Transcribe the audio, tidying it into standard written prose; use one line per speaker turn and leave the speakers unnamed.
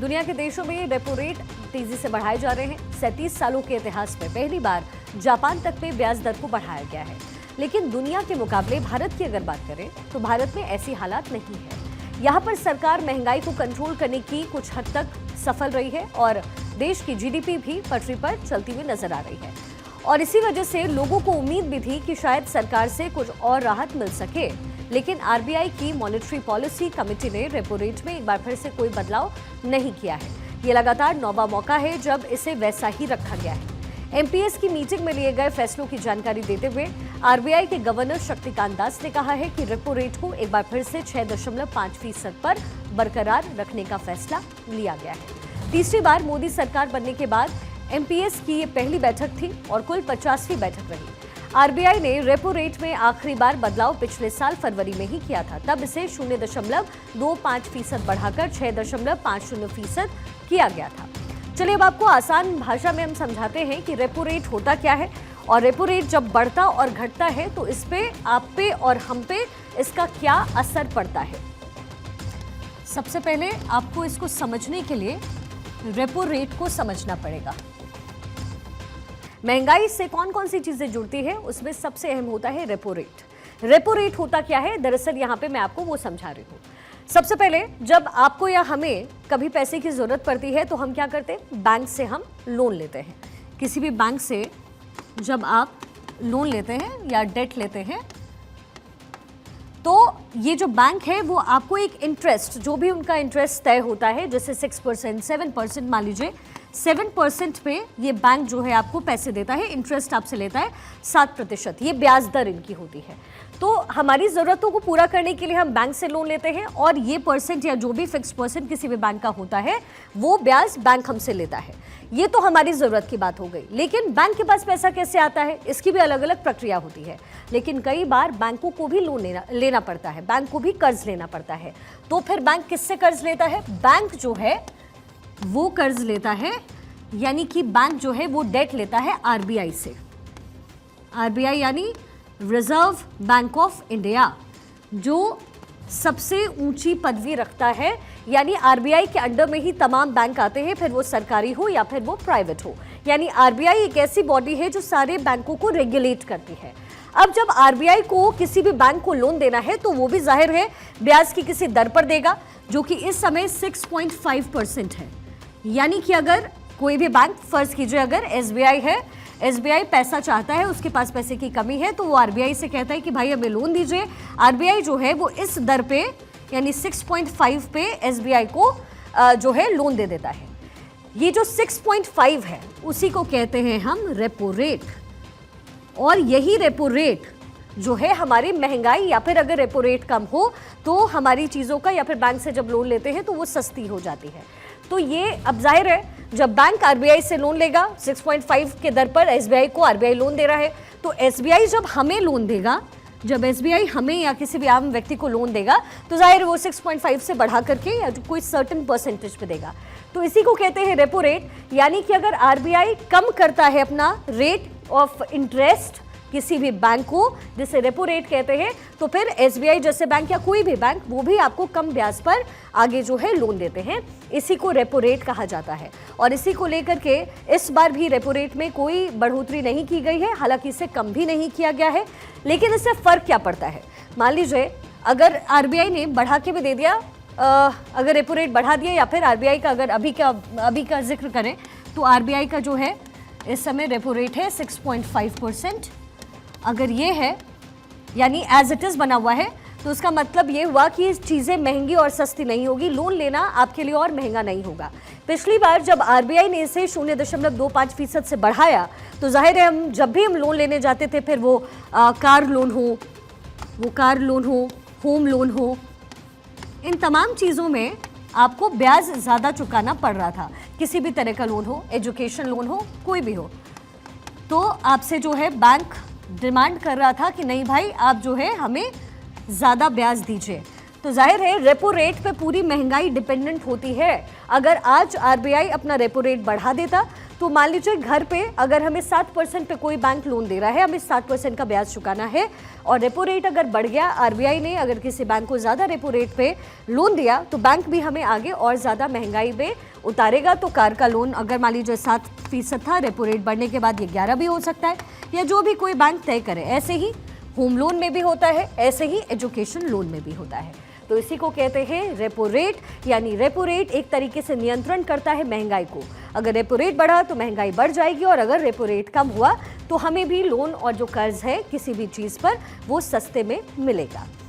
दुनिया के देशों में रेपो रेट तेजी से बढ़ाए जा रहे हैं। 37 सालों के इतिहास में पहली बार जापान तक में ब्याज दर को बढ़ाया गया है। लेकिन दुनिया के मुकाबले भारत की अगर बात करें तो भारत में ऐसी हालात नहीं है। यहाँ पर सरकार महंगाई को कंट्रोल करने की कुछ हद तक सफल रही है और देश की जीडीपी भी पटरी पर चलती हुई नजर आ रही है। और इसी वजह से लोगों को उम्मीद भी थी कि शायद सरकार से कुछ और राहत मिल सके। लेकिन आरबीआई की मॉनेटरी पॉलिसी कमेटी ने रेपो रेट में एक बार फिर से कोई बदलाव नहीं किया है। ये लगातार 9वां मौका है जब इसे वैसा ही रखा गया है। एमपीएस की मीटिंग में लिए गए फैसलों की जानकारी देते हुए आरबीआई के गवर्नर शक्तिकांत दास ने कहा है कि रेपो रेट को एक बार फिर से 6.5% पर बरकरार रखने का फैसला लिया गया है। तीसरी बार मोदी सरकार बनने के बाद एमपीएस की ये पहली बैठक थी और कुल 50वीं बैठक रही। आरबीआई ने रेपो रेट में आखिरी बार बदलाव पिछले साल फरवरी में ही किया था। तब इसे 0.25% बढ़ाकर 6.50% किया गया था। चलिए अब आपको आसान भाषा में हम समझाते हैं कि रेपो रेट होता क्या है और रेपो रेट जब बढ़ता और घटता है तो इस पे, आप पे और हम पे इसका क्या असर पड़ता है। सबसे पहले आपको इसको समझने के लिए रेपो रेट को समझना पड़ेगा। महंगाई से कौन कौन सी चीजें जुड़ती है, उसमें सबसे अहम होता है रेपो रेट। रेपो रेट होता क्या है, दरअसल यहाँ पे मैं आपको वो समझा रही हूँ। सबसे पहले जब आपको या हमें कभी पैसे की जरूरत पड़ती है तो हम क्या करते हैं, बैंक से हम लोन लेते हैं। किसी भी बैंक से जब आप लोन लेते हैं या डेट लेते हैं तो ये जो बैंक है वो आपको एक इंटरेस्ट, जो भी उनका इंटरेस्ट तय होता है, जैसे 6%, 7% मान लीजिए, 7% पे ये बैंक जो है आपको पैसे देता है, इंटरेस्ट आपसे लेता है 7%। ये ब्याज दर इनकी होती है। तो हमारी ज़रूरतों को पूरा करने के लिए हम बैंक से लोन लेते हैं और ये परसेंट या जो भी फिक्स परसेंट किसी भी बैंक का होता है वो ब्याज बैंक हमसे लेता है। ये तो हमारी ज़रूरत की बात हो गई। लेकिन बैंक के पास पैसा कैसे आता है, इसकी भी अलग अलग प्रक्रिया होती है। लेकिन कई बार बैंकों को भी लोन लेना पड़ता है, बैंक को भी कर्ज लेना पड़ता है। तो फिर बैंक किससे कर्ज लेता है, बैंक जो है वो कर्ज लेता है, यानी कि बैंक जो है वो डेट लेता है आरबीआई से। आरबीआई यानी रिजर्व बैंक ऑफ इंडिया, जो सबसे ऊंची पदवी रखता है। यानी आरबीआई के अंडर में ही तमाम बैंक आते हैं, फिर वो सरकारी हो या फिर वो प्राइवेट हो। यानी आरबीआई एक ऐसी बॉडी है जो सारे बैंकों को रेगुलेट करती है। अब जब आरबीआई को किसी भी बैंक को लोन देना है तो वो भी जाहिर है ब्याज की किसी दर पर देगा, जो कि इस समय 6.5% है। यानी कि अगर कोई भी बैंक, फर्ज कीजिए अगर एसबीआई है, एसबीआई पैसा चाहता है, उसके पास पैसे की कमी है, तो वो आरबीआई से कहता है कि भाई हमें लोन दीजिए। आरबीआई जो है वो इस दर पे यानी 6.5 पे एसबीआई को जो है लोन दे देता है। ये जो 6.5 है उसी को कहते हैं हम रेपो रेट। और यही रेपो रेट जो है हमारी महंगाई, या फिर अगर रेपो रेट कम हो तो हमारी चीज़ों का, या फिर बैंक से जब लोन लेते हैं तो वो सस्ती हो जाती है। तो ये अब जाहिर है जब बैंक आरबीआई से लोन लेगा 6.5 के दर पर, एसबीआई को आरबीआई लोन दे रहा है, तो एसबीआई जब हमें लोन देगा, जब एसबीआई हमें या किसी भी आम व्यक्ति को लोन देगा तो जाहिर वो 6.5 से बढ़ा करके या कोई सर्टेन परसेंटेज पे देगा। तो इसी को कहते हैं रेपो रेट। यानी कि अगर आरबीआई कम करता है अपना रेट ऑफ इंटरेस्ट किसी भी बैंक को, जिसे रेपो रेट कहते हैं, तो फिर एसबीआई जैसे बैंक या कोई भी बैंक वो भी आपको कम ब्याज पर आगे जो है लोन देते हैं। इसी को रेपो रेट कहा जाता है। और इसी को लेकर के इस बार भी रेपो रेट में कोई बढ़ोतरी नहीं की गई है, हालांकि इसे कम भी नहीं किया गया है। लेकिन इससे फर्क क्या पड़ता है, मान लीजिए अगर आरबीआई ने बढ़ा के भी दे दिया, अगर रेपो रेट बढ़ा दिया, या फिर आरबीआई का अगर अभी का जिक्र करें तो आरबीआई का जो है इस समय रेपो रेट है 6.5%। अगर ये है यानी एज इट इज़ बना हुआ है, तो उसका मतलब ये हुआ कि चीज़ें महंगी और सस्ती नहीं होगी, लोन लेना आपके लिए और महंगा नहीं होगा। पिछली बार जब आरबीआई ने इसे 0.25% से बढ़ाया तो जाहिर है हम जब भी हम लोन लेने जाते थे, फिर वो कार लोन हो, होम लोन हो, इन तमाम चीज़ों में आपको ब्याज ज़्यादा चुकाना पड़ रहा था। किसी भी तरह का लोन हो, एजुकेशन लोन हो, कोई भी हो, तो आपसे जो है बैंक डिमांड कर रहा था कि नहीं भाई आप जो है हमें ज़्यादा ब्याज दीजिए। तो जाहिर है रेपो रेट पे पूरी महंगाई डिपेंडेंट होती है। अगर आज आरबीआई अपना रेपो रेट बढ़ा देता तो मान लीजिए घर पे अगर हमें 7% पे कोई बैंक लोन दे रहा है, हमें 7% का ब्याज चुकाना है और रेपो रेट अगर बढ़ गया, आरबीआई ने अगर किसी बैंक को ज़्यादा रेपो रेट पे लोन दिया तो बैंक भी हमें आगे और ज़्यादा महंगाई में उतारेगा। तो कार का लोन अगर मान लीजिए 7% था, रेपो रेट बढ़ने के बाद ये 11 भी हो सकता है, या जो भी कोई बैंक तय करे। ऐसे ही होम लोन में भी होता है, ऐसे ही एजुकेशन लोन में भी होता है। तो इसी को कहते हैं रेपो रेट, यानी रेपो रेट एक तरीके से नियंत्रण करता है महंगाई को। अगर रेपो रेट बढ़ा तो महंगाई बढ़ जाएगी और अगर रेपो रेट कम हुआ तो हमें भी लोन और जो कर्ज है किसी भी चीज़ पर वो सस्ते में मिलेगा।